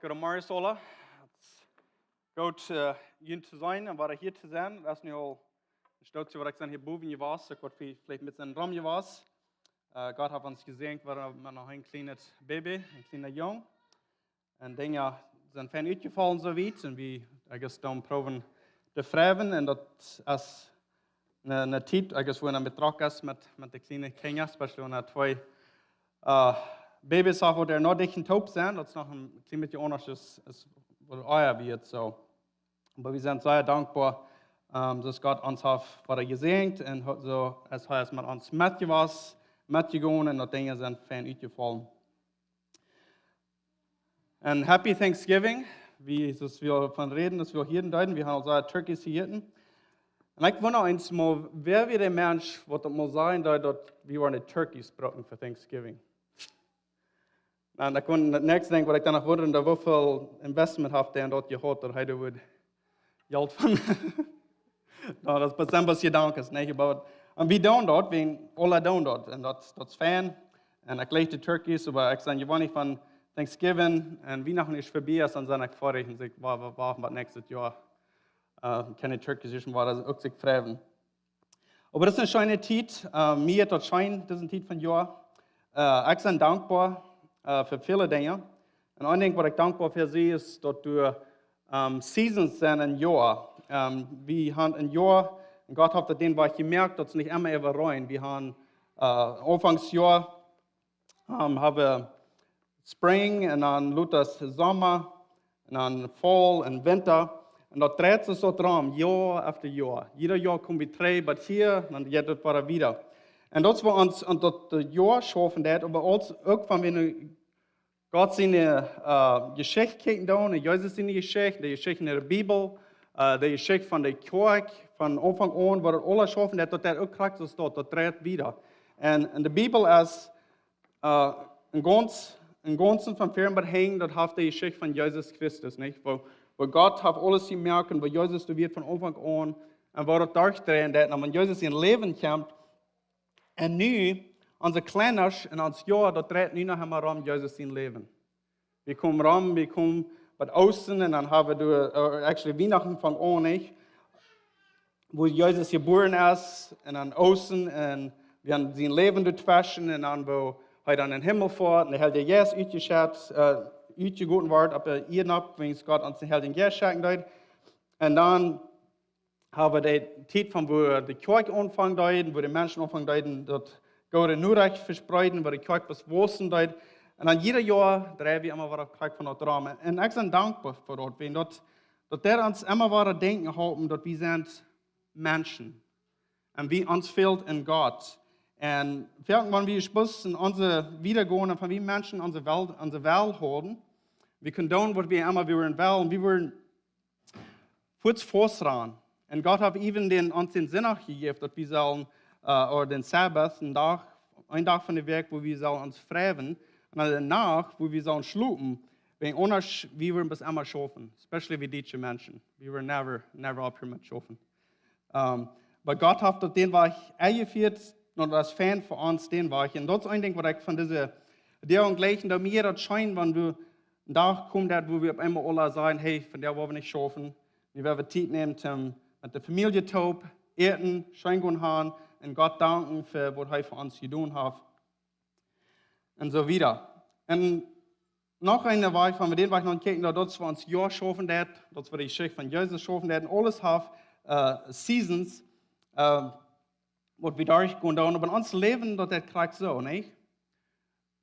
Goedemorgen alle. Het is goed hier te zijn en hier te zijn. Dat is nu al een stukje wat ik hier boven was. Ik word vielleicht met zijn ram was. Gott hat uns gesehen, wir noch ein kleines Baby, ein kleiner Jung. Und Dinge sind fern uitgevallen so weit. Und wir dann proben te schrijven. En dat is een tijd, wo er betrokken is met de kleine kinderen. Speciaal naar twee Babys, wo der noch dicht und taub sind. Das ist noch ein klein bisschen anders, als euer wird. So. Aber wir sind sehr dankbar, dass Gott uns hat gesegnet und so, als er mit uns mitgegangen und die Dinge sind fein ausgefallen. Und Happy Thanksgiving, wie wir von reden, dass wir hier in Deutschland, wir haben also Turkeys hier. Und ich wundere uns mal, wer wird der Mensch, was das mal sein, dass wir eine Turkeys brauchen für Thanksgiving? En ik kon het niks denken wat ik dan nog wonderde, dat hoeveel investment heeft hij in dat gehad, dat hij er geld van. Nou, dat is pas een beetje dank is, niet? En we doen dat, we alle doen dat. En dat is fijn. En ik lees de turkeys, maar ik zeg gewoon niet van Thanksgiving en Weihnachten is voorbij, en dan ben ik vorig en zeg, wachten wat nächstes jaar. Keine turkeys is, maar dat ook zich vreven. Maar dat is een schöne tijd. Mir hat das schön, das ist eine Zeit von Jahr. Ich bin dankbar für viele Dinge. Und ein Ding, was ich dankbar für sehe, ist, dass du Seasons sind ein Jahr. Wir haben ein Jahr, und Gott hat den was gemerkt, dass es nicht immer überreuen. Wir haben Anfangsjahr haben wir Spring, und dann Luthers Sommer, und dann Fall und Winter. Und das dreht sich so dran, Jahr after Jahr. Jeder Jahr kommen wir drei, aber hier, und jetzt war er wieder. En dat we ons aan dat jaar schaffen, dat, aber ook van wanneer Gott seine Geschichte kijken doen, en Jezus seine Geschichte, de Geschichte in der Bibel, de Geschichte van de kerk, van Anfang an, waar het alles schaffen, dat ook krachtig staat, dat dreht wieder. En de Bibel is een ganzen van Fehr behängt, dat heeft de Geschichte van Jezus Christus, nicht? Wo Gott hat alles gemerkt, wo Jezus wird von Anfang an, en waar het durchdrehen, dat, en wenn Jezus in Leben kommt, en nu, onze kleiners en ons jaar, dat dreht nu nog helemaal om Jezus in leven. We komen wat außen en dan hebben we actually Weihnachten van aan, wo Jezus geboren is, en dan außen, en we hebben zijn leven dazwischen, en dan wo hij dan in den Himmel fährt, en de hele Jes uitgegoten wordt, op de Iernapp, wenn Gott ons de hele Jes schenken doet. En dan hebben we de tijd van wo de kerk aanvangt deuten, wo de mensen aanvangen deuten, dat Gott nur recht verspreiden, wo de kerk was wossen deut. En dan ieder jaar draaien we immer weer op kerk van dat raam. En ik ben dankbaar voor dat, dat der ons immer weer denken houden, dat we zijn mensen. En wie ons fehlt in Gott. En irgendwann wir spussen onze wiedergehen, von wie Menschen onze Welt houden. Wir können tun, was wir immer wollen. Wir wollen kurz vorsran. Und Gott hat even uns den Sinn auch gegeben, dass wir sollen, oder den Sabbat, ein Tag von der Werk, wo wir sollen uns freuen, und dann danach, wo wir sollen schlupen, wegen anders, wir wollen bis immer schaffen, especially wie deutsche Menschen. Wir wollen never up here mit schaffen. Aber Gott hat den Weg eingeführt, und das Fan für uns den Weg. Und das ist ein Ding, was ich von dieser Idee gleichen, da mir das scheint, wenn du einen Tag kommt, wo wir auf einmal alle sagen, hey, von der wollen wir nicht schaffen. Wir werden Zeit nehmen, mit der Familie taub, eten, schenken haben und Gott danken für was er für uns getan hat. Und so wieder. Und noch eine Weile, wenn wir den Weg noch kicken, dass wir uns Jahr schaffen, dass wir die Geschichte von Jesus schaffen, und alles haben Seasons, was wir durchgehen. Aber in unserem Leben, das kriegt so, nicht?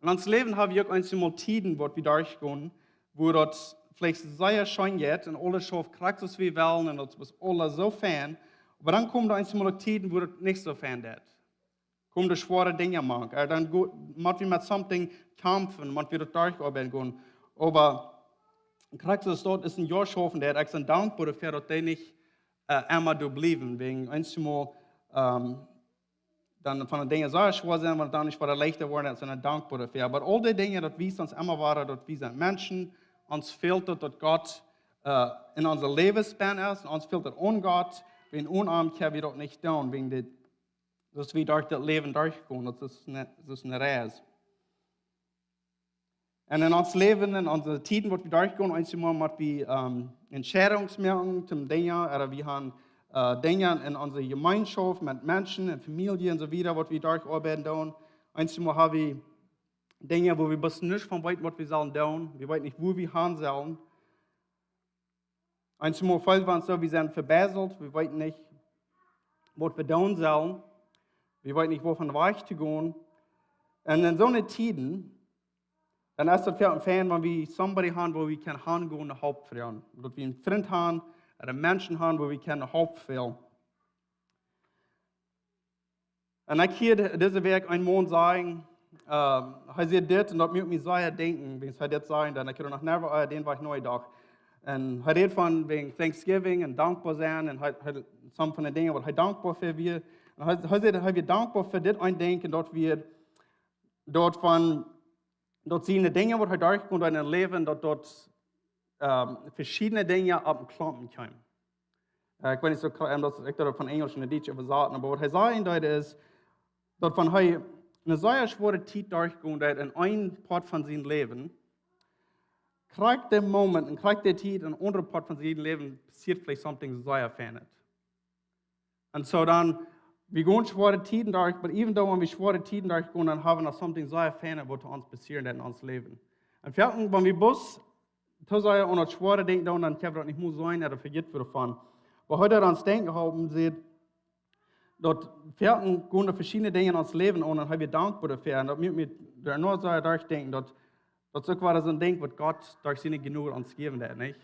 In unserem Leben haben wir auch einmal Tiden, wo wir durchgehen, wo das vielleicht sehr schön geht und alles schafft, kriegt es wie wollen und das ist alles so fan. Aber dann kommen da einmal Tiden, wo das nicht so fan ist. Kommen da schwere Dinge machen. Dann müssen wir mit something kämpfen, müssen wir das durcharbeiten. Aber kriegt es dort ist ein Jahr schaffen, der ich bin dankbar dafür, dass die nicht immer bleiben. Wegen einmal dann von den Dingen so schwer sind, weil dann nicht wieder leichter worden, sondern dankbar dafür. Aber all die Dinge, das wissen uns immer waren, dass wir sind Menschen, uns fehlt es, dass Gott in unser Lebensspan ist, uns fehlt es an Gott, wenn unarm können wir das nicht tun, wegen dass wir durch das Leben durchgehen, das ist eine Reise. Und in ons Leben, in onze tijden, wat we durchgehen, einmal mit wie Entscheidungsmerken zum Dingen, oder wir haben Dinge in unserer Gemeinschaft mit Menschen, in Familien und so weiter, was wir durcharbeiten tun. Einmal haben wir Dinge, wo wir wissen nicht von weit, was wir sollen tun. Wir wissen nicht, wo wir hin sollen. Einmal fällt uns so, wir sind verbessert, wir wissen nicht, was wir tun sollen. Wir wissen nicht, wovon weich zu gehen. Und in so einer Tiden, dann ist das für ein Fan, wenn wir somebody haben, wo wir hingehen und Haupt führen. Dass wir einen Freund haben, oder Menschen haben, wo wir Haupt führen. Und ich hier diese Werk ein Mann sagen, er sieht das und das muss mich sehr denken, wenn ich das sagen, dann ich kann noch never den war ich neu da. Und er redet von wegen Thanksgiving und dankbar sein und some von den Dingen, was er dankbar für wir. Und er sagt, er wir dankbar für das ein Denken, dass wir dort von dort sehen die Dinge, die durchkommen in ihrem Leben, dass dort verschiedene Dinge ab dem Klumpen kommen. Ich weiß nicht so, dass ich da von Englisch und Deutsch übersetzen, aber was er sagen dort ist, dass von er eine sehr schwere Zeit durchkommt in einem Part von seinem Leben, kriegt der Moment und kriegt der Zeit in einem anderen Part von seinem Leben, passiert vielleicht something sehr verändert. Und so dann, wir gehen schwere Zeiten durch, aber even though wir schwere Zeiten durchgehen, dann haben wir noch something sehr verändert, was uns passiert in unserem Leben. Und viertens, wenn wir bloß sehr an das schwere denken, dann können wir das nicht mehr sein oder vergessen wir davon. Aber heute an das Denken haben, sieht, dort viertens gehen verschiedene Dinge in unserem Leben und dann haben wir dankbar dafür. Und das müssen wir nur so durchdenken, dass das so ein Ding, was Gott durch seine Genug uns geben hat, nicht?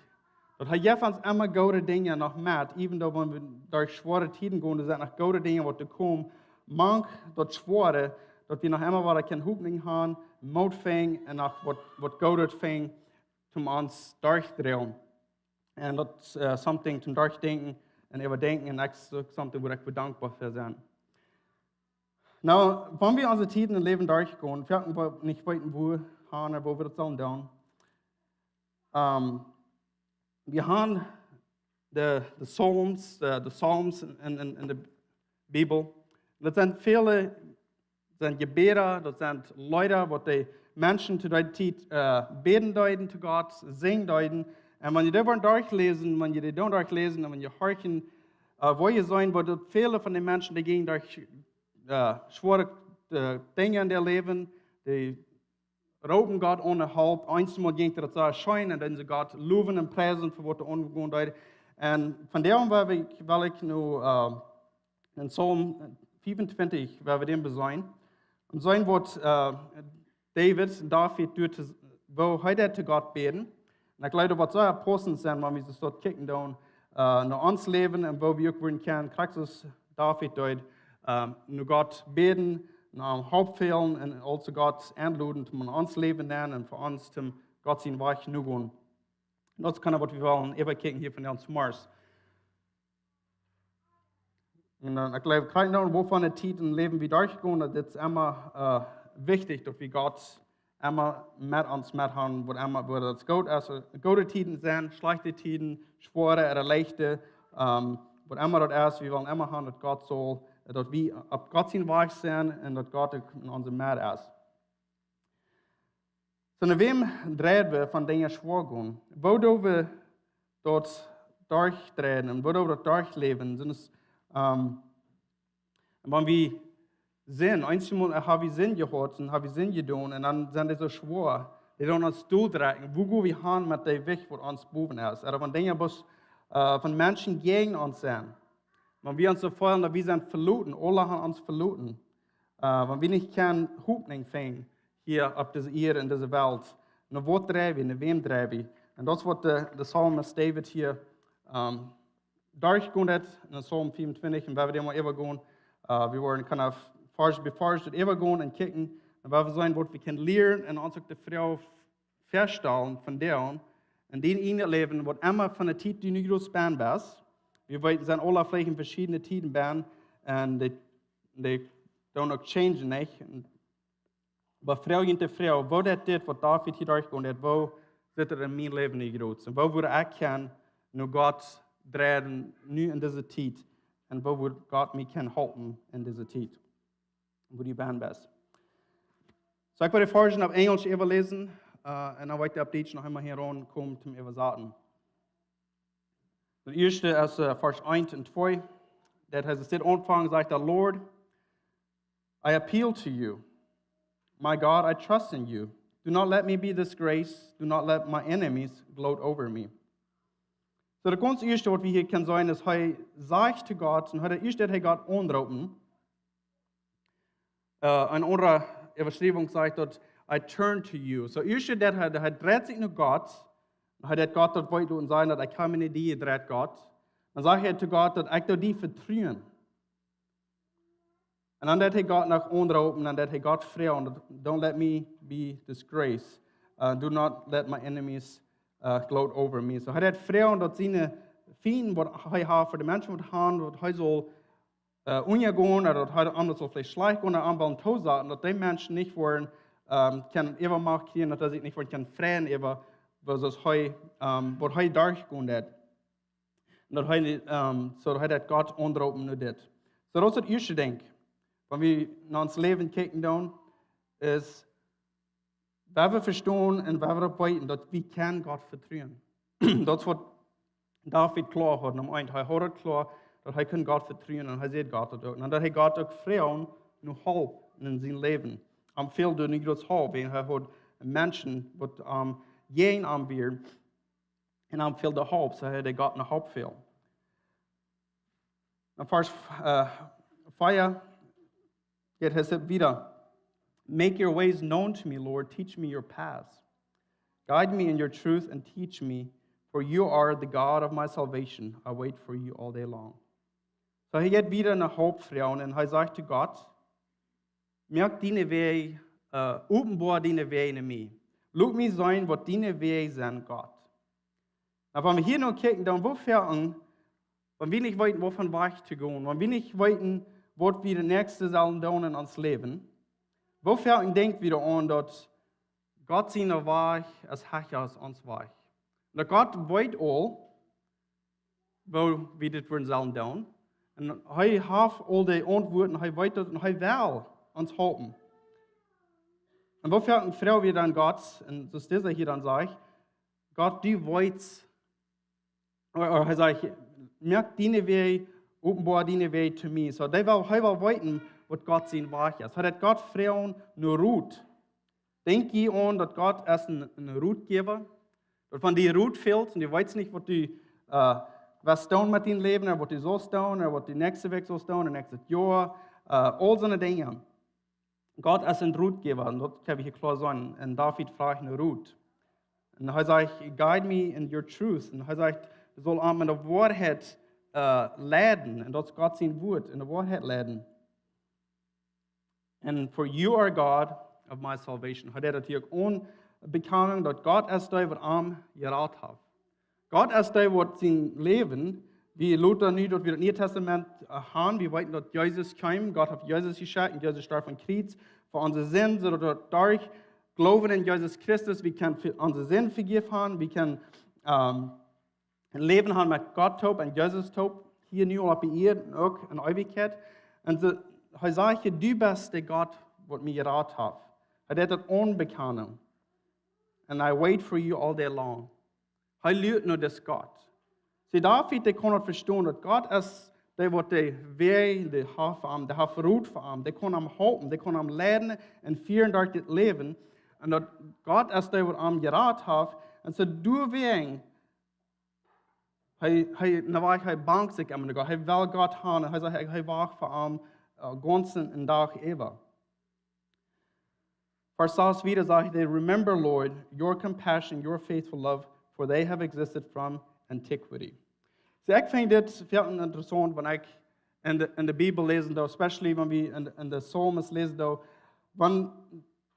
Dat hij geeft ons immer gute Dinge noch met, even though wenn wir durch schwere Zeiten gehen, sind noch gute Dinge, die kommen. Manch das Schwere, dass wir noch immer wieder keine Hoffnung haben, Mut fängt und noch was Gutes fängt, um uns durchdrehen. Und das ist something zum Durchdenken und überdenken und das ist something, wo ich dankbar für bin. Now, wenn wir unsere Zeiten im Leben durchgehen, wir nicht wissen, wo wir das sollen tun. Wir haben die Psalms in der Bibel. Das sind viele Gebete, das sind Leute, die Menschen zu der Zeit beten deuten zu Gott, singen deuten. Und wenn ihr das durchlesen, wenn ihr die durchlesen und wenn ihr horchen, wo ihr sein, wo viele von den Menschen, die gehen durch schwere Dinge in der Leben, die roben Gott ohne Halb. Einmal ging das so erscheinen, und dann sie Gott loben und preisen für was er umgegangen hat. Und von dem will ich nur in Psalm 25, wir den besehen. Und sein wird David tut, wo heute zu Gott beten. Und ich glaube, was so ein Posten sind, wenn wir das dort kicken, nach uns leben und wo wir auch werden können, kriegt es David dort, nur Gott beten, Hauptfehlen und also Gott anluden, um uns leben lernen und für uns zum Gott sein Weich nu gehen. Das kann was wir wollen, immer kicken hier von uns Mars. Und ich glaube, kein Ahnung, wovon die Titen leben wir durchgehen, das ist immer wichtig, dass wir Gott immer mit uns mithaben, wo das gut ist. Gute Titen sind, schlechte Titen, schwere oder leichte, wo immer das ist, wir wollen immer haben, dass Gott soll, dass wir auf Gott sein Weich sind und dass Gott in unserem Meer ist. So, nach wem drehen wir von Dingen schwor gehen? Wo wir dort durchdrehen und wo wir dort durchleben, sind es, wenn wir sehen, einmal haben wir Sinn gehört und haben wir Sinn getan und dann sind die so schwor, die dann uns durchdrehen, wo gehen wir hin mit dem Weg, was uns boven ist. Oder wenn Dinge von Menschen gegen uns sind. Wenn wir uns so vorstellen, dass wir sind verloren, alle haben uns verloren. Wenn wir nicht keine Hoffnung finden, hier auf dieser Erde, in dieser Welt, dann wo drehen wir, nach wem drehen wir? Und das wird der Psalmist David hier durchgehen hat, in Psalm 25, und wenn wir den mal übergehen, wir wollen kind of bevor wir übergehen und kicken, und wenn wir sagen, was wir können lernen und uns auch die Frau feststellen von der, und den ihnen leben, was immer von der Zeit, die nicht spannend ist. Wir sind alle vielleicht in verschiedenen Tiden band, und die don't auch change nicht. Aber Frau hinter Frau, wo das was David hier durchgeht, wo sitzt in meinem Leben nicht gut? Und wo würde ich können, nur Gott drehen, nu in dieser Zeit, und wo würde Gott mich helfen in dieser Zeit, wo die Band bist. So ich würde vorhin auf Englisch überlesen, en dan weet de updates nog helemaal hier aankomt om even zaten. Het eerste is vers 1 en 2. Dat has dit aanvangen, zegt de Lord, I appeal to you. My God, I trust in you. Do not let me be disgraced. Do not let my enemies gloat over me. So, das ganz erste, was wir hier können sagen, ist, er sagt zu Gott, und das erste, er Gott anrufen. Eine andere Überschreibung sagt dort, I turn to you. So, erste, er dreht sich nach Gott, und hat Gott dort wollte und sagen, dass ich kann mir nicht die dreht Gott. Dann sagt er zu Gott, dass ich dir die vertrauen. Und dann hat er Gott nach anrufen, und dann hat er Gott fragen, don't let me be disgraced. Do not let my enemies gloat over me. So, hij fragen, dat zijn vrienden, wat hij heeft voor de mensen, wat han, wat hij zal ondergaan, oder dat hij anders zal vielleicht schlecht gaan, aanbouwen, toezaten, dat die mensen niet worden, kan even maken, dat hij niet worden kan vragen, even, wat hij doorgaan heeft. En dat hij, so dat hij Gott aanroepen naar dit. So, dat is het eerste ding. Wenn wir nach ons leven kijken dan, is, waar we verstaan en waar we weten dat we kan God vertrouwen. Dat is wat David klaar had. Hij had het klaar dat hij kan God vertrouwen en hij zegt God dat ook. En dat hij God ook vragen naar hulp in zijn leven. Veel door niet Gods hulp. En hij had mensen wat geen aanbieden en veel de hulp. So hij God naar hulp veel. En vers 4 geht es wieder. Make your ways known to me, Lord. Teach me your paths. Guide me in your truth and teach me, for you are the God of my salvation. I wait for you all day long. So hij gaat wieder naar hoop vragen en hij zegt zu Gott, merk deine Wege, openbaar deine Wege in mij. Laat mij zijn wat deine Wege zijn, Gott. Nou, wenn wir hier noch kijken, dann wo fern, wenn wir nicht weten, wovon weg zu gehen, wenn wir nicht weten, was wir das nächste sollen tun in uns Leben, wofür denken wir an, dass Gott seine Weg als Herr ist uns Weg. Und Gott weiß all, wo wir das sollen tun. Und er hat all die Antworten, er weiß das und er will uns helfen. Und wofür fragen wir dann Gott, und das ist dieser hier dann sagt, Gott, du weißt, oder er sagt, merk deine Wege, openbaar deine Wege zu mir. So, hij wil weten wat God zijn Weg ist. Hij hat Gott vragen naar Route. Denk je aan dat God is een Routegeber? Dat van die Route fehlt und du weißt nicht, was doen met dein Leben, wat du sollst doen, oder wat die nächste Weg sollst doen, nächstes Jahr, all so Dinge. Gott ist ein Routegeber, und das kann ich hier klar sagen. Und David fragt eine Route. Und er sagt, guide me in your truth. Und er sagt, du sollst an der Wahrheit leiden, und dat is God zijn woord in de waarheid leiden. And for you are God of my salvation. Hij deed het hier ook aanbekennen dat God is die wat geraad heeft. God is die wat zijn leven, wie Luther nu dat we het Nieuwe Testament hebben, we weten dat Jezus kwam, God heeft Jezus geschickt en Jezus starb aan kruis voor onze zin, zodat door geloven in Jezus Christus, we kan onze zin vergeven hebben, we kan een leven hebben met God top en Jezus top, hier nu op de aarde en ook in eeuwigheid. En hij zegt, du bist de God wat mij geraad heeft. Hij deed het onbekennen. And I wait for you all day long. Hij luidt naar des God. Så David, de kon verstaan dat God is de wat de wij, de heeft voor hem, de heeft verroet voor hem, de kon hem helpen, de kon hem leiden en vieren door dit leven. En dat God is de wat hem geraad heeft. En zo door wij hij bangt zich aan God. Hij wil God hebben. Hij zegt, hij wacht voor hem ganzen en dag even. Vers 6 wieder sagt hij, remember, Lord, your compassion, your faithful love, for they have existed from antiquity. So ik vind dit veel interessant, wanneer ik in de Bijbel lezen, especially wanneer we in de Psalms lezen, wanneer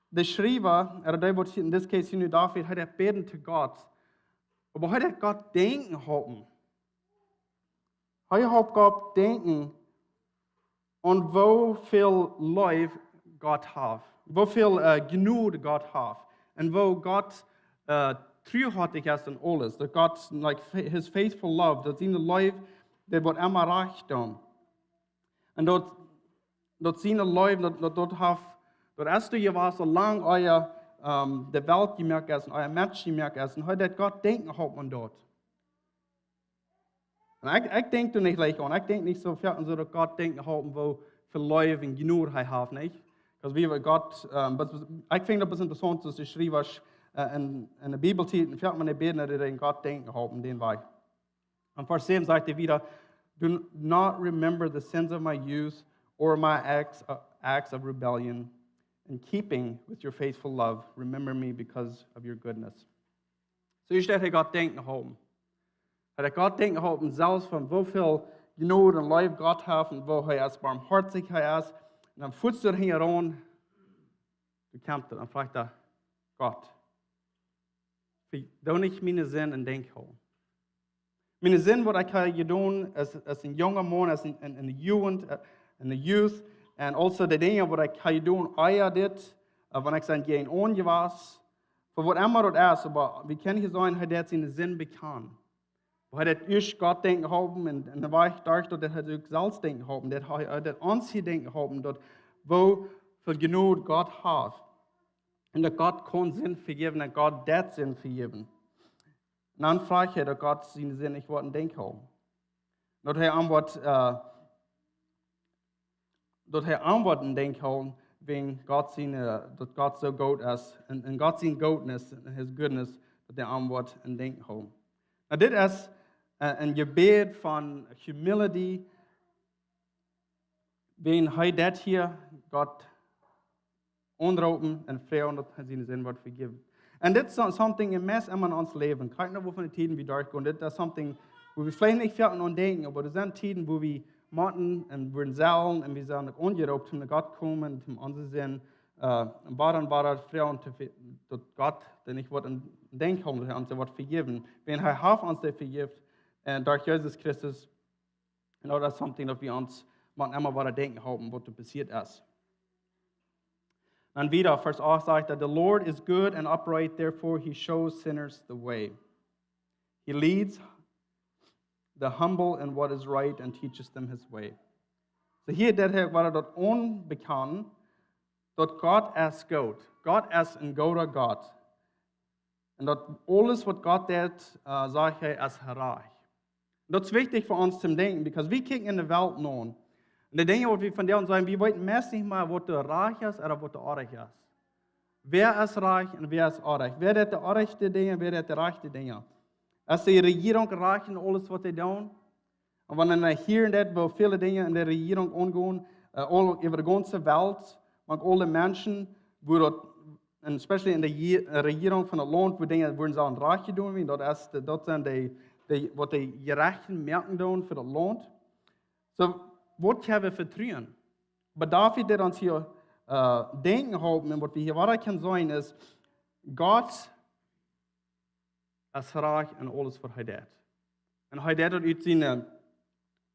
de schrijver, er wordt in dit geval nu David, hij heeft beden te God. Maar hij heeft God denken geholpen. Hij heeft God denken aan hoeveel lief God heeft. Hoeveel genoeg God heeft. En hoe God truhartig is in alles. Dat God, like his faithful love, dat zijn lief, dat wordt immer recht doen. En dat zijn lief, dat heeft, dat is je was, zolang je der Welt gemerkt ist und euer Mensch gemerkt ist. Und heute hat Gott denken, hat man dort. Und ich denke nicht gleich an. Ich denke nicht so viel an so, dass Gott denken, haben, wo für Leute genug er hat, nicht? Also wie Gott, ich finde das interessant, dass ich schrieb, was in der Bibel steht, und fällt man nicht beten, dass den Gott denken haben, den Weg. Und Vers 7 sagt er wieder, do not remember the sins of my youth or my acts of rebellion. In keeping with your faithful love, remember me because of your goodness. So ich stelle Gott denken haben. Hat Gott denken haben, selbst von wie viel Gnade und Liebe Gott hat und wo er als barmherzig ist. Und dann fühlst du dich heran, du kämpfst und fragst er, Gott, du nicht meine Sinn und Denk haben. Meine Sinn, was ich hier tun, als ein junger Mann, als in der Jugend, in der Youth, und also die Dinge, was ich hier tun, euer dit, wenn ich sein gehen ohne was, für was immer das ist, aber wie kann ich sagen, hat er seinen Sinn bekannt. Wo hat er Gott denken haben, und dann war ich da, dass er auch selbst denken haben, dass er uns hier denken haben, dass wo für genug Gott hat. Und dass Gott kann Sinn vergeben, und Gott das Sinn vergeben. Und dann frage ich, dass Gott seinen Sinn nicht wollen denken haben. Dass er antworten denken haben, wegen Gott dass Gott so gut ist, und Gott sein Goodness, His goodness, dass er antworten denken haben. Na, das ist ein Gebet von Humility, wenn er das hier Gott anrufen und fragen, dass er seinen Sinn wird vergeben. Und das ist something im Mess immer in uns Leben. Keine Ahnung, wovon die Tiden wir durchgehen. Das ist something, wo wir vielleicht nicht viel an denken, aber das sind Tiden, wo wir machen und wir sälen und wir sind angerufen, zu Gott kommen, zum unseren Sinn, und fragen, dass Gott, denn ich wollte denken, dass er uns das vergeben. Wenn er hat uns das vergibt, durch Jesus Christus, und das ist something, dass wir uns immer wieder denken haben, was passiert ist. Dann wieder, Vers 8 sagt er, the Lord is good and upright, therefore he shows sinners the way. He leads the humble in what is right and teaches them his way. So hier war dort unbekannt, dass Gott ist gut. Gott ist ein guter Gott. Und dass alles, was Gott tut, sagt er, ist reich. Das ist wichtig für uns zu denken, weil wir kicken in die Welt nun. Und die Dinge, die wir von dir sagen, wir wissen meist nicht mal, was der reich ist oder was der arm ist. Wer ist reich und wer ist arm? Wer hat die armste Dinge, wer hat die reichste Dinge? Ist die Regierung reich in alles, was sie tun? Und wenn man hier und dort, wo viele Dinge in der Regierung umgehen, über die ganze Welt, und alle Menschen, wo dort, und especially in der Regierung von der Land, wo Dinge würden sagen, reich tun, das sind was die gerechten Merken tun für das Land. So, was können wir vertrauen? Aber dafür, der uns hier denken haben, und was wir hier weiter können sagen, ist, Gott ist reich in alles, was er tut. Und er tut aus seine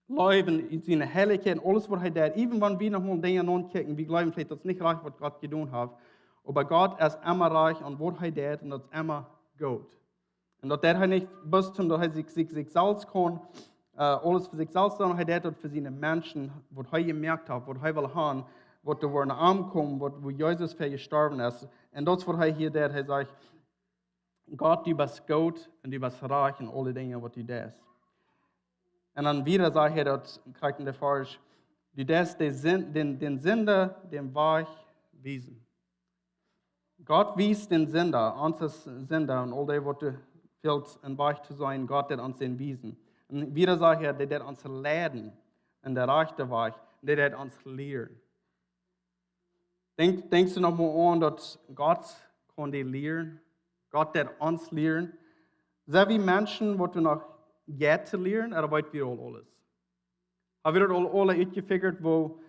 Leben, aus seine Herrlichkeit, alles, was er tut. Even wenn wir nochmal Dinge angucken, wir glauben vielleicht, dass es nicht reich, was Gott getan hat. Aber Gott ist immer reich und was er tut, und das ist immer gut. Und dass er nicht bis zum, dass er sich selbst kann, alles für sich selbst tun, er tut für seine Menschen, was er gemerkt hat, was er will haben, was da waren ankommen, wo Jesus für gestorben ist. Und das, was er hier tut, er sagt, Gott, du bist gut und du bist reich in alle Dinge, was du tust. Und dann wieder sagt er, das kriegt in der Vers, du tust den Sünder den Weg wiesen. Gott wies den Sünder, uns als Sünder und all das, was du willst, in Weg zu sein, Gott hat uns den wiesen. Und wieder sagt er, der hat uns lehren in der rechten Weg, der hat uns lehren. Denkst du nochmal an, dass Gott kann dir lehren? Gott hat uns lehren. Sind wir Menschen, die noch jetzt zu lehren, oder wollen wir alles? Haben wir das alle ausgefigert, wo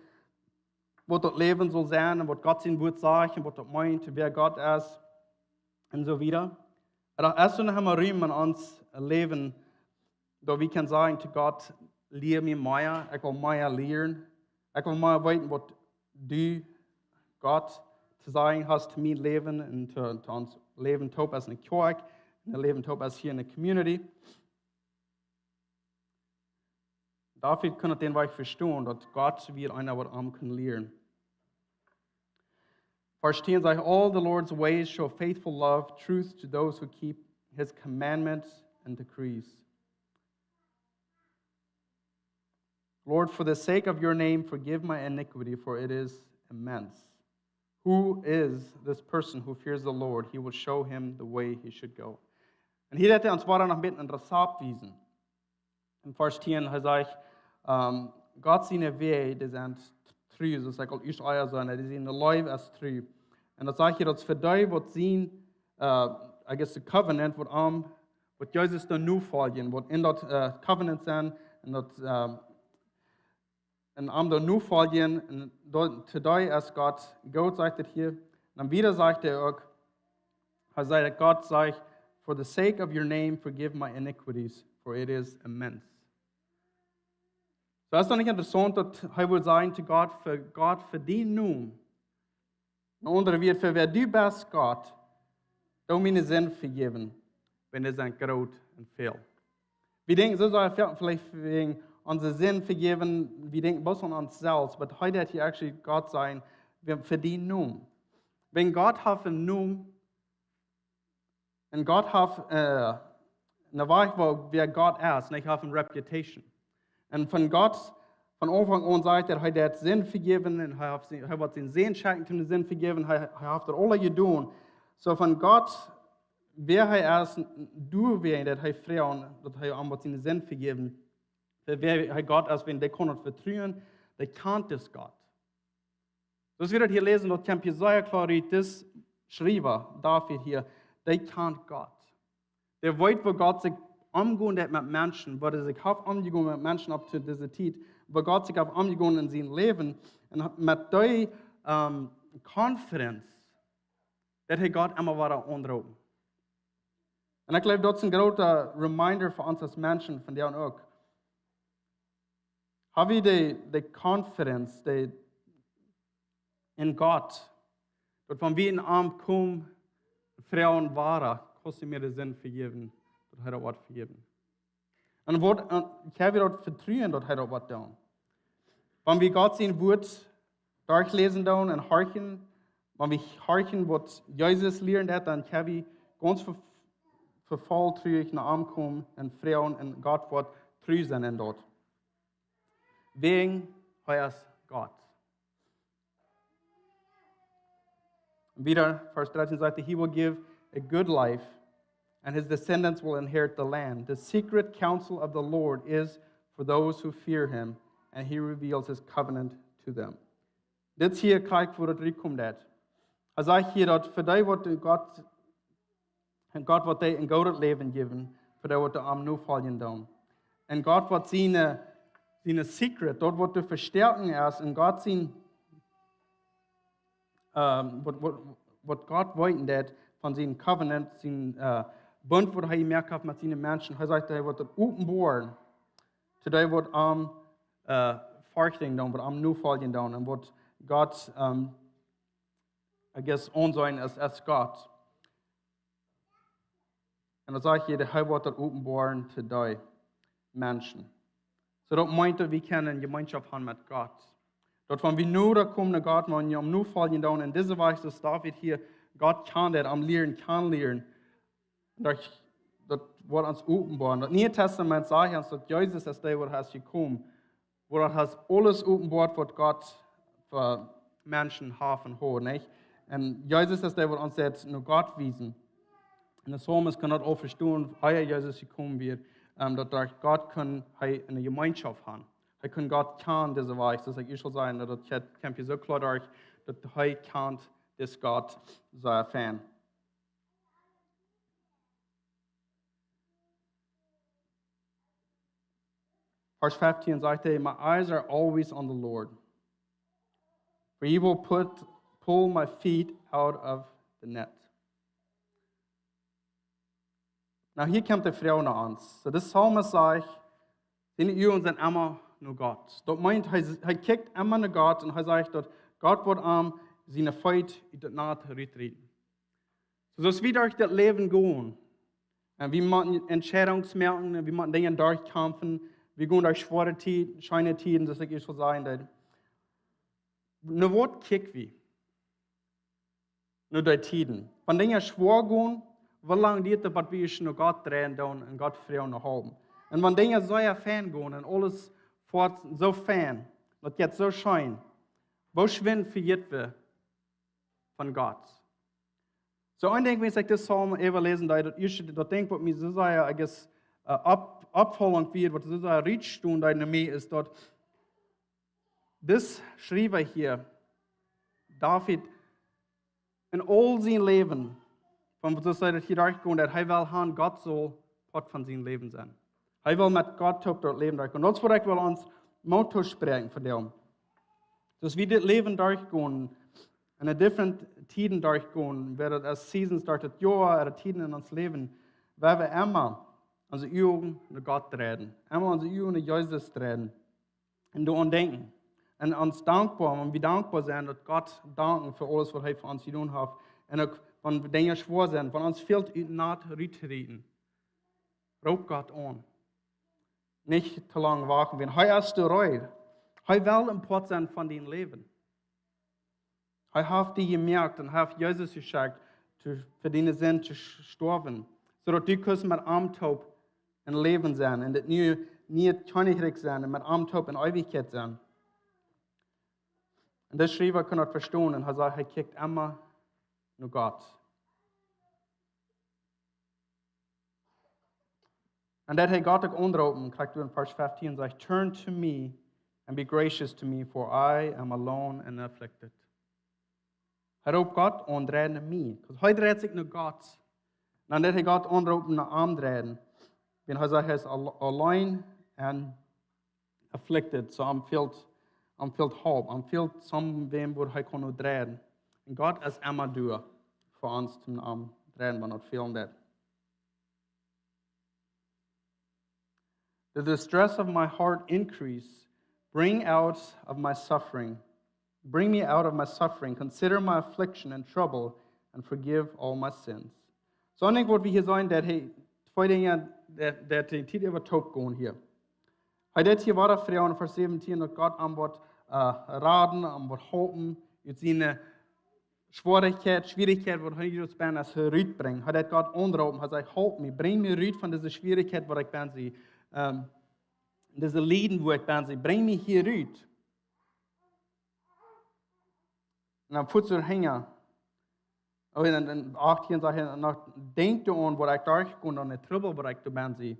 das Leben soll sein, und was Gott sein Wort sagt, und was das meint, wer Gott ist, und so weiter? Oder erst noch einmal Raum in uns Leben, da wir können sagen zu Gott, lehr mir mehr, ich will mehr lernen, ich will mehr wissen, was du, Gott, zu sagen hast zu meinem Leben und zu uns Leben top als eine Kirche, und ein Leben top als hier in der Community. Dafür können wir den Weg verstehen, dass Gott wie einer, was am kann lernen. Vers 10 sagt, all the Lord's ways show faithful love, truth to those who keep his commandments and decrees. Lord, for the sake of your name, forgive my iniquity, for it is immense. Who is this person who fears the Lord? He will show him the way he should go. En hier het hy ons bara nog met 'n resap wiesen. In vers 10 hy sê, God sine wee, dis aan true, soos ek al eerst eier sein, dit is in the life as true. En dat sê hier, dat vir die wat sien, I guess the covenant, wat Jesus dan nu volgen, wat in dat covenant zijn, en dat en am dan nu volgen, en to die as God, God sagt het hier, en dan wieder sagt ook, hij zei dat God zegt, for the sake of your name, forgive my iniquities, for it is immense. So is dan niet interessant dat hij wil zeggen to God, voor die noem, en onder weer, voor wer du best God, dan meine Sinn vergeben, wenn es ein groot en veel. Wir denken, so soll er vielleicht wegen unsere Sinn vergeben, wir denken bloß an uns selbst, aber heute hat hier actually Gott sein, wir verdienen nun. Wenn Gott hat einen Nun, und Gott hat, eine Weise, wo wer Gott ist, nicht hat eine Reputation. Und von Gott, von Anfang an sagt er hat Sinn vergeben, und er hat den Sinn schenken, den Sinn vergeben, er hat das alle getan. So von Gott, wer er ist, du wer, dass er Frauen, dass er am seinen Sinn vergeben, wer Gott ist, wenn der kann nicht vertrauen, der kann das Gott. Das wird hier lesen, dort kann Jesaja klar, das Schreiber, David hier, der kann Gott. Der weiß, wo Gott sich umgehen hat mit Menschen, wo er sich hat umgehen mit Menschen ab zu dieser Zeit, wo Gott sich hat umgehen in seinem Leben, und mit der Konferenz, dass er Gott immer wieder anrufen. Und ich glaube, das ist ein großer Reminder für uns als Menschen, von der auch. Haben wir die Konferenz in Gott, dort von wir in Arm kommen, Frauen waren, kostet mir den Sinn vergeben, dort hat er was vergeben. Und ich habe dort vertrauen, dort hat er was tun. Wenn wir Gott sein Wort durchlesen und horchen, wenn wir horchen, was Jesus lernt hat, dann kann ich ganz verfolgt trug nach Arm kommen und Frauen und Gott wird treu sein dort. Wegen heißt Gott. Wieder, Vers 13 sagt, he will give a good life and his descendants will inherit the land. The secret counsel of the Lord is for those who fear him and he reveals his covenant to them. Dit hier kijk voor het komt uit. Hij zegt hier dat voor die wordt God wordt hij een gouden leven geven, voor die wordt de arm nu vallen doen. En God wordt zijn secret, dort wordt de versterken erst, en God zijn, wat God wollte dat van zijn covenant, zijn bund, wat hij gemerkt heeft met zijn mensen. Hij zegt, hij wordt het openbaar, zodat hij wordt arm verchting doen, wordt arm nu vallen doen, en wordt God, I guess, onzijn als God. En dan zeg je, dat hij wordt het openbaar te die mensen. So dat meint dat we kunnen gemeenschap hebben met God. Dat van we nu daar komen naar God, maar je nu vallen down en deze wijze dat David hier, God kan dat am leren, kan leren. Dat wordt ons openbaar. Dat Nieuwe Testament zegt ons dat Jezus is daar waar hij is gekomen. Waar hij alles openbaar wat God voor mensen heeft en en Jezus is daar waar ons het naar God wijzen. En de psalmist kan dat ook verstaan, als Jezus gekomen wird, dat daar God kan hij in een gemeenschap hebben. Hij kan God kan deze wijze, dus ik zal zeggen dat het kan je zo klaar dat hij kan deze God zijn fan. Vers 15 zegt hij, my eyes are always on the Lord, for he will pull my feet out of the net. Nou, hier komt de vrouw naar ons. So, de psalmist zegt, zijn uren zijn immer naar God. Dat meint, hij kijkt immer naar God en hij zegt dat God wordt aan zijn feit uit het naad uitreden. Zoals we door dat leven gaan, en we moeten entscheidungsmerken, en we moeten dingen durchkämpfen, we gaan door schwere tijden, schijne tijden, dat ik zo zeggen dat. Naar wat kijken we? nur die Tiden. Wenn Dinge schwor gehen, wie lange geht es, bis wir schon noch Gott drehen und Gott Frieden noch haben? Und wenn Dinge so fan gehen und alles fort so fan, das jetzt so schein, wo schwindet für wir von Gott? So ein Ding, wenn ich das Psalm überlesen, da denkt, was mir so sehr, Abfallung wird, was so sehr Richtstund in mir ist, dort, das schrieb er hier, David, in all sein Leben, von so sei das hier durchgehen, dass er will haben, Gott soll Gott von seinem Leben sein. Er will mit Gott dort Leben durchgehen. Das will ich uns Motto sprechen von dem. Dass wir das Leben durchgehen, in a different Tiden durchgehen, whether as Seasons startet Jahr oder Tiden in uns Leben, weil wir immer unsere Augen nach Gott drehen, immer unsere Augen nach Jesus drehen und daran denken. Und uns dankbar, und wir dankbar sein, dass Gott danken für alles, was er für uns getan hat. Und auch, wenn wir Dinge schwor sind, wenn uns fehlt, nicht reden. Ruf Gott an. Nicht zu lange warten. Wenn er ist reut, er will import sein von deinem Leben. Er hat die gemerkt und hat Jesus geschickt, für deine Sinn zu sterben, sodass du kannst mit Armtaub in Leben sein und das nie Königreich sein und mit Armtaub in Ewigkeit sein. Und das Schreiber kann das verstehen und er sagt, er kickt immer nur Gott. Und das hat Gott auch angerufen, kriegt du in Vers 15 und sagt, turn to me and be gracious to me, for I am alone and afflicted. Er ruft Gott und dreht nach mir. Heute dreht sich nur Gott. Und dann hat Gott angerufen nach ihm drehen. Wenn er sagt, er ist allein und afflicted, so am fehlt Hope, am fehlt somewem, wo er kann drehen. Und Gott ist immer da für uns zum drehen, wenn er fehlen wird. The distress of my heart increase. Bring out of my suffering. Bring me out of my suffering. Consider my affliction and trouble and forgive all my sins. So ich denke, was wir hier sagen, dass zwei Dinge, dass die Titel übertaucht gehen hier. Heute hier war der Frau in Vers 17, dass Gott am Wort raten, am Wort hoffen, jetzt seine Schwierigkeit, wo er uns bin, als er Rüt bringt. Hat Gott angerufen, hat gesagt, halt mich, bring mir Rüt von dieser Schwierigkeit, wo ich bin, sie, diese Leiden, wo ich bin, sie, bring mich hier Rüt. Und dann putzt er hängen. Und in 18 sagt er, denk du an, wo ich durchgehe, und die Trouble, wo ich bin, sie.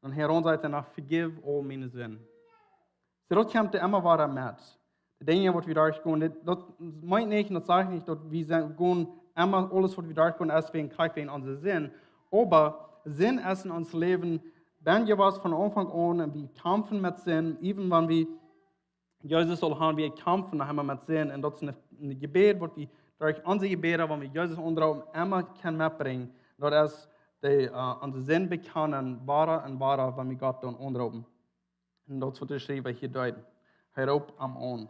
Und Herr sagt er, vergib all meine Sünden. So, das kommt immer weiter mit. Die Dinge, die wir durchgehen, das meint nicht, das sage ich nicht, dass wir gehen immer alles, was wir durchgehen, erst wegen Krieg, wegen unserer Sinn. Aber Sinn ist in unserem Leben, wenn wir was von Anfang an, und wir kämpfen mit Sinn, even wenn wir Jesus soll haben, wir kämpfen, dann haben wir mit Sinn. Und das ist ein Gebet, das wir durch unsere Gebete, wenn wir Jesus unterhalten, immer können mitbringen. Das ist unsere Sinn bekennen, wahrer und wahrer, wenn wir Gott dann unterhalten. Und das wird geschrieben hier deuten. Hör auf am An.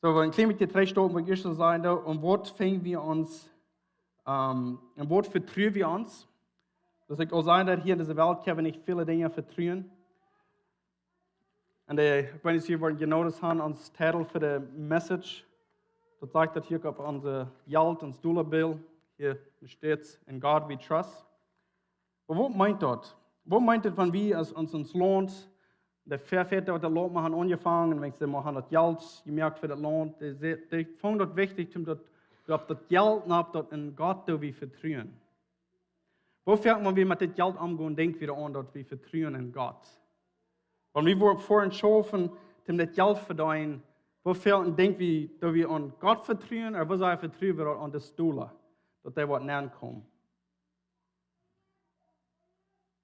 So, wenn ich mit den 3 Stunden, wo ich so sagen, und was fängen wir uns, und was vertrauen wir uns? Das ich auch sagen, dass hier in dieser Welt können wir nicht viele Dinge vertrauen. Und ich weiß nicht, ob ihr genotizt habt, uns Titel für die Message. Das sagt, dass hier auf unser Geld, unser Dollarbill, hier steht, in God we trust. Aber was meint das? Was meint das, wenn wir uns lohnt? Der Verfechter, der Lohnt, haben angefangen, und wenn sie machen das Geld, gemerkt für das Lohnt, die fanden das wichtig, dass das Geld nach das in Gott wir vertrauen. Wo fängt man, wie mit dem Geld umgehen, denkt wieder an, dass wir vertrauen in Gott. Wenn wir vorhin schaffen, das Geld verdienen, wo fängt denkt wir, dass wir an Gott vertrauen, oder wo soll vertrauen wir an das Dollar, dass der was näher kommt.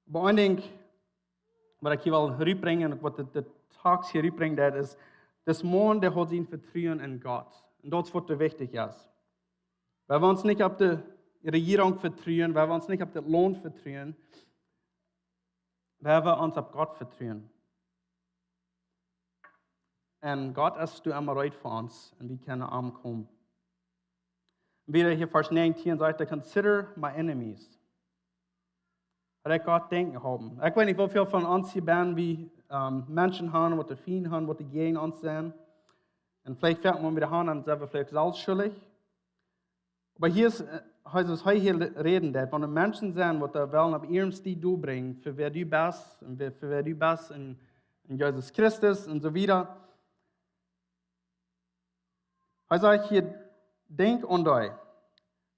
Aber ein Ding, was ich hier rüberbringen, was der Tag hier rüberbringt, ist, das Mann, der hat sein Vertrauen in Gott. Und das ist, was wichtig ist. Weil wir uns nicht auf die Regierung vertrauen, weil wir uns nicht auf den Lohn vertrauen, weil wir uns auf Gott vertrauen. Und Gott ist du immer recht für uns, und wir können ankommen. Wieder hier Vers 19 sagt er, consider my enemies. Hat Gott denken haben. Ich weiß nicht, wie viele von uns hier sind, wie Menschen haben, was die Fienden haben, was die gegen uns sind. Und vielleicht fängt man wieder an und selber vielleicht selbst schuldig. Aber hier ist, heißt es hier reden, dass wenn die Menschen sehen, was sie wollen auf ihrem Stil durchbringen, für wer du bist, und für wer du bist in Jesus Christus und so weiter. Er sagt hier, denk an dich.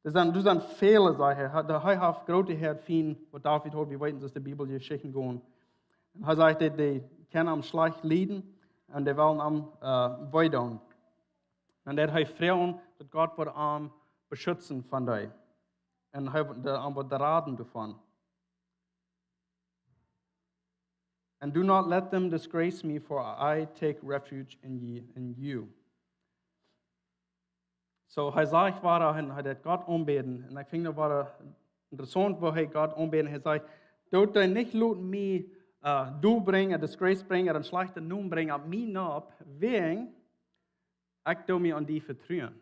Das sind Fehler, sagt er. Der hat große Herr finden, was David hat, wir wissen, dass die Bibel hier Geschichten gehen. Und er sagt, die können am Schlecht leiden und die wollen am weiter. Und er hat Frauen, dass Gott wird am beschützen von dir. Und er wird raten davon. And do not let them disgrace me, for I take refuge in you. So, er sagt, er hat Gott anbeten. Und ich finde, das war interessant, wo er Gott anbeten. Er sagt, dort nicht mich du bringen, disgrace bringen, einen schlechten Namen bringen, ab mir nach, wegen ich do mich an die vertrauen.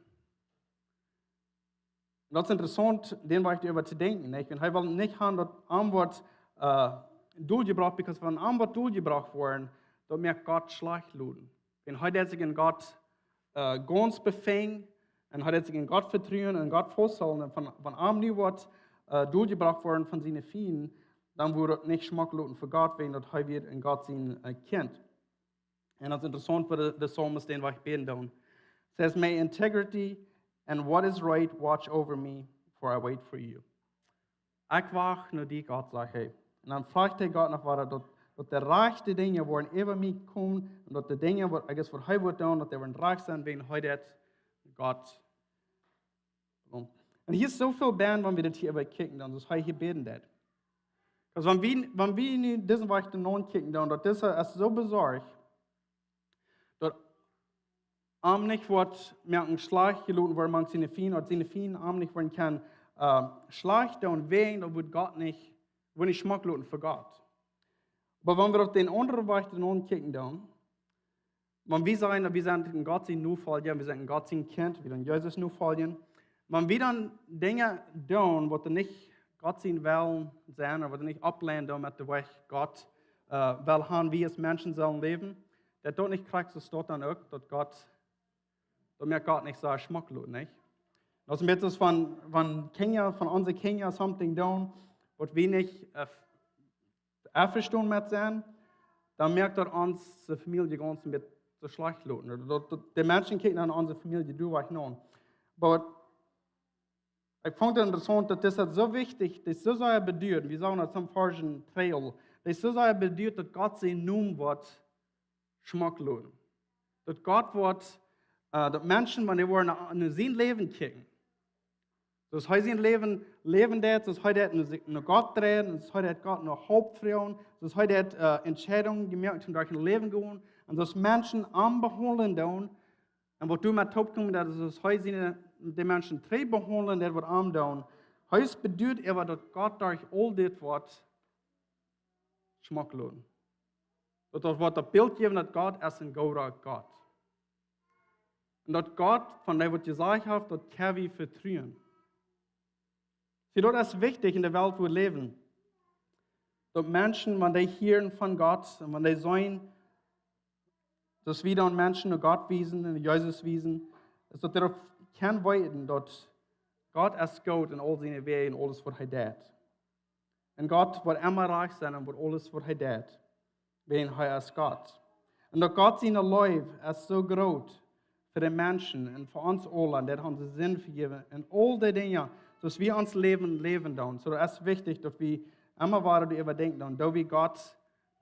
Das ist interessant, den war ich darüber zu denken. Nicht? Und er will nicht haben, das Antwort durchgebracht, because wenn Antwort durchgebracht worden, dann merkt Gott schlecht luden. Wenn heute sich in Gott ganz befängt, und hat sich in Gott vertrauen und Gott vorstellen, und wenn am nie wird durchgebracht worden von seinen Fienden, dann wird nicht schmacklos für Gott, wenn das er wird in Gott sein kennt. Und das ist interessant für den Psalmist, den ich beten darf. It says, may integrity and what is right watch over me, for I wait for you. Ich wach nur die Gott, sagt hey. Und dann fragt Gott nach, dass die rechte Dinge wollen über mich kommen, und dass die Dinge, was er wird tun, dass die werden reich sein, wenn heute Gott. Und hier ist so viel Band, wenn wir das hier kicken, dann das hier beten das. Also wenn wir in diesen Bereich den kicken, dann das ist so besorgt, dass am nicht wird merken schlecht geluten, weil man seine Fienden oder seine Fienden am nicht werden kann schlecht und wegen, dann wird Gott nicht schmackluten für Gott. Aber wenn wir auf den anderen Bereich den kicken, dann wenn wir sagen, wir sind in Gott sein nur folgen, wir sind in Gott sein Kind, wir sind Jesus nur folgen, wenn wir dann Dinge tun, was nicht Gott sein will sein, oder was nicht ablehnen mit dem Weg Gott will haben, wie es Menschen sollen leben, der dort nicht kriegt, das dort dann auch, dass mir Gott nicht so schmacklos, nicht? Das ist etwas von unseren Kindern something tun, was wir nicht einverstanden mit sind, dann merkt er unsere Familie ganz mit so schlecht luten. Die Menschen kicken an unsere Familie durch noch. Aber ich fand es interessant, dass das so wichtig ist, das so sehr bedeutet, wir sagen das am falschen Trail, das so sehr bedeutet, dass Gott sein Namen wird schmacklos. Dass Gott wird, dass Menschen, wenn die wollen, in sein Leben kicken, dass heute sein Leben das, dass heute nach Gott drehen, dass heute Gott noch Hauptfrauen, dass heute Entscheidungen gemerkt haben, durch ein Leben gehen, und dass Menschen anbehandeln tun, und was du mit Hauptkommen, dass es heute die Menschen drei behandeln, das wird arm tun. Heute bedeutet aber, dass Gott durch all das wird schmacklos. Das wird das Bild geben, dass Gott ist ein guter Gott. Und dass Gott, von dem was gesagt hat, das kann wir vertrauen. Sie, das ist wichtig in der Welt, wo wir leben. Dass Menschen, wenn die hören von Gott, und wenn die sehen, dass wir dann Menschen Gott wiesen, und Jesus wiesen, dass die darauf kann weiten, dass Gott ist gut in all seine Wege und alles, was er tut. Und Gott wird immer reich sein und wird alles, was er tut, wenn er ist Gott. Und dass Gott seine Liebe ist so groß für die Menschen und für uns alle, und der hat uns Sinn vergeben und all die Dinge, dass wir uns leben dann. So es ist wichtig, dass wir immer weiter überdenken, dann, dass wir Gott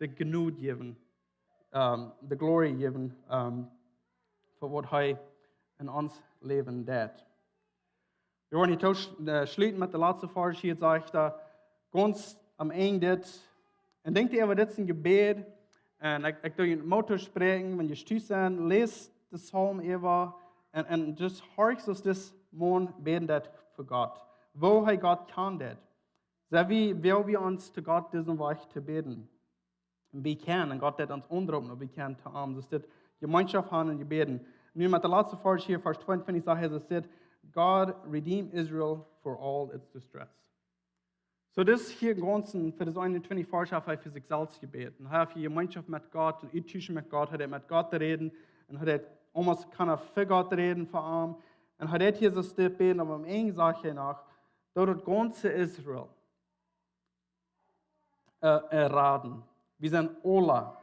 die Genug geben, die Glory geben, für was er in uns Leben tut. Wir wollen hier schließen mit der letzten Vers. Hier sage ich da ganz am Ende, und denkt ihr, das ist ein Gebet, und ich will in Motto sprechen, wenn ihr stehst sind, lest den Psalm über, und just horcht uns das Morgen beten das für Gott. Wo Gott kann das. So wie will wir uns zu Gott diesen Weg zu beten. Wir können, und Gott hat uns unterrufen, und wir können zu ihm. Das ist die Gemeinschaft haben und beten. Nun mit der letzten Vers hier, Vers 20, sagt es steht, God redeemed Israel for all its distress. So das hier im Ganzen, für das 21 Vers, hat er für sich selbst gebeten. Er hat für die Gemeinschaft mit Gott, und ich mit Gott, hat er mit Gott reden, und hat er almost kann für Gott reden vor allem. Und hat hier so still beten, aber eine Sache nach, dort das ganze Israel raden. Wir sind alle,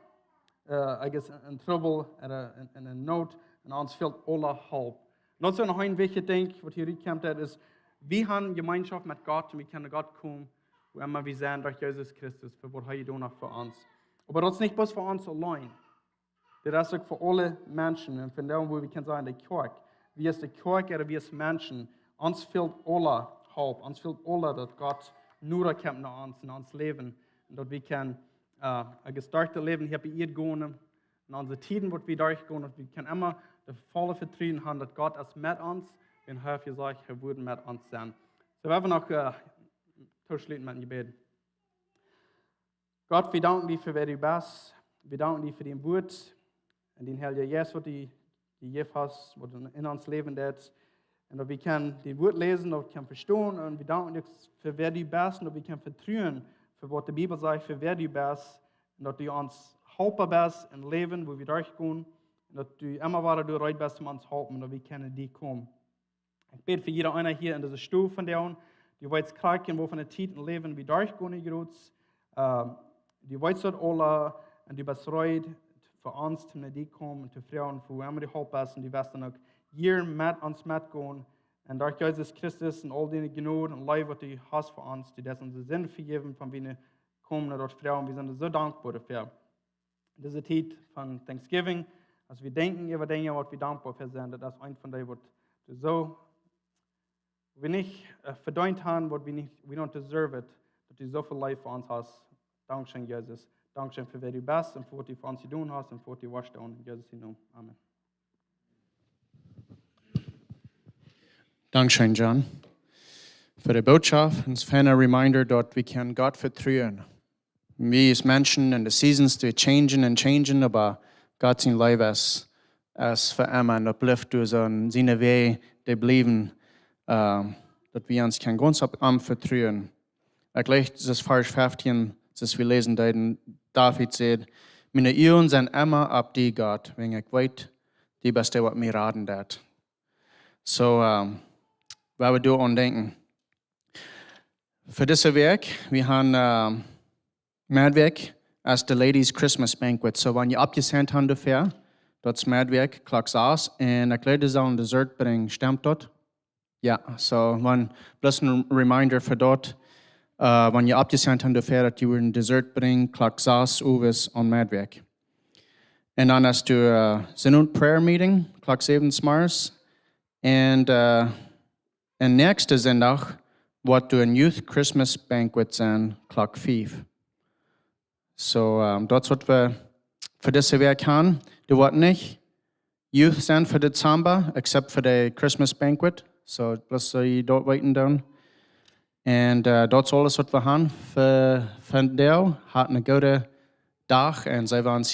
I guess, in trouble, in a note, und uns fehlt alle Help. Und das ist noch ein wichtiges Ding, was hier gekommen ist, wir haben Gemeinschaft mit Gott und wir können Gott kommen, wo immer wir sind, durch Jesus Christus, für was er tun hat für uns. Aber das ist nicht bloß für uns allein. Das ist auch für alle Menschen. Und von daher, wo wir können sagen, die Kirche, wie ist die Kirche oder wie ist Menschen, uns fehlt alle Help, uns fehlt alle, dass Gott nur kommt nach uns in uns Leben. Und dass wir können ein gestarktes Leben hier bei ihr gehen, in unsere Tiden, wo wir durchgehen, und wir können immer das volle Vertrauen haben, dass Gott ist mit uns, wenn er gesagt, er würde mit uns sein. So, wir haben noch durchschließen mit dem Gebet. Gott, wir danken dir für wer du bist. Wir danken dir für den Wort und den Herr Jesus, was du gegeben hast, was du in uns leben lässt. Und dass wir können den Wort lesen, dass wir können verstehen. Und wir danken dir für wer du bist und dass wir können vertrauen, für was die Bibel sagt, für wer du bist. Und dass du uns helfen bist im Leben, wo wir durchgehen. Und dass du immer weiter bereit bist, um uns zu helfen, und dass wir können dir kommen. Ich bete für jeder einer hier in dieser Stufe von dir, die weiß kriegen, wo von der Zeit im Leben wir durchgehen, Gerutz. Die weiß dort alle, und die bist bereit, für uns zu dir kommen und zu fragen, wo immer die Help ist, und die wirst dann auch hier mit uns mitgehen. Und durch Jesus Christus und all die Gnade und Liebe, die du hast für uns, die das unsere Sinn vergeben, von wie wir kommen und dort fragen. Wir sind so dankbar dafür. Diese Zeit von Thanksgiving, als wir denken über Dinge, was wir dankbar für sind, das ist ein von denen, was du so, wir nicht verdient haben, was we don't deserve it, dass du so viel Life für uns hast. Dankeschön, Jesus. Dankeschön für wer du bist und für was du für uns zu tun hast und für was du warst. In Jesus' Namen. Amen. Dankeschön, John, für die Botschaft. Und es ist ein Reminder, dass wir Gott vertrauen. Wir als Menschen in den Seasons, die changen, aber Gott sein Leben ist für immer. Und das bleibt durch seine Wege, die bleiben, dass wir uns ganz am vertrauen. Gleich das Vers 15, das wir lesen, da David sagt, meine Ohren sind immer ab die Gott, wenn ich weiß, die bist der, was mir raten wird. So, weil wir da denken. Für dieses Werk, wir haben Mädwerk als der Ladies Christmas Banquet. So, wenn ihr abgesendet habt dafür, das Mädwerk, klagt aus, und ich lade es ein Dessert bringen. Stimmt dort? Ja, so, bloß ein Reminder für dort, wenn ihr abgesendet habt dafür, dass ihr ein Dessert bringen, klagt aus, Uwes und Mädwerk. Und dann hast du Synod Prayer Meeting, klagt 7 Mars. Und nächste Sonntag wird du ein Youth Christmas Banquet sein, Clock 5. So, das wird wir für dieses Werk haben. Du wird nicht Youth sein für Dezember, except für das Christmas Banquet. So, bloß so ihr dort weiten dann. Und das ist alles, was wir haben für dir. Hat eine gute Tag und sei wir uns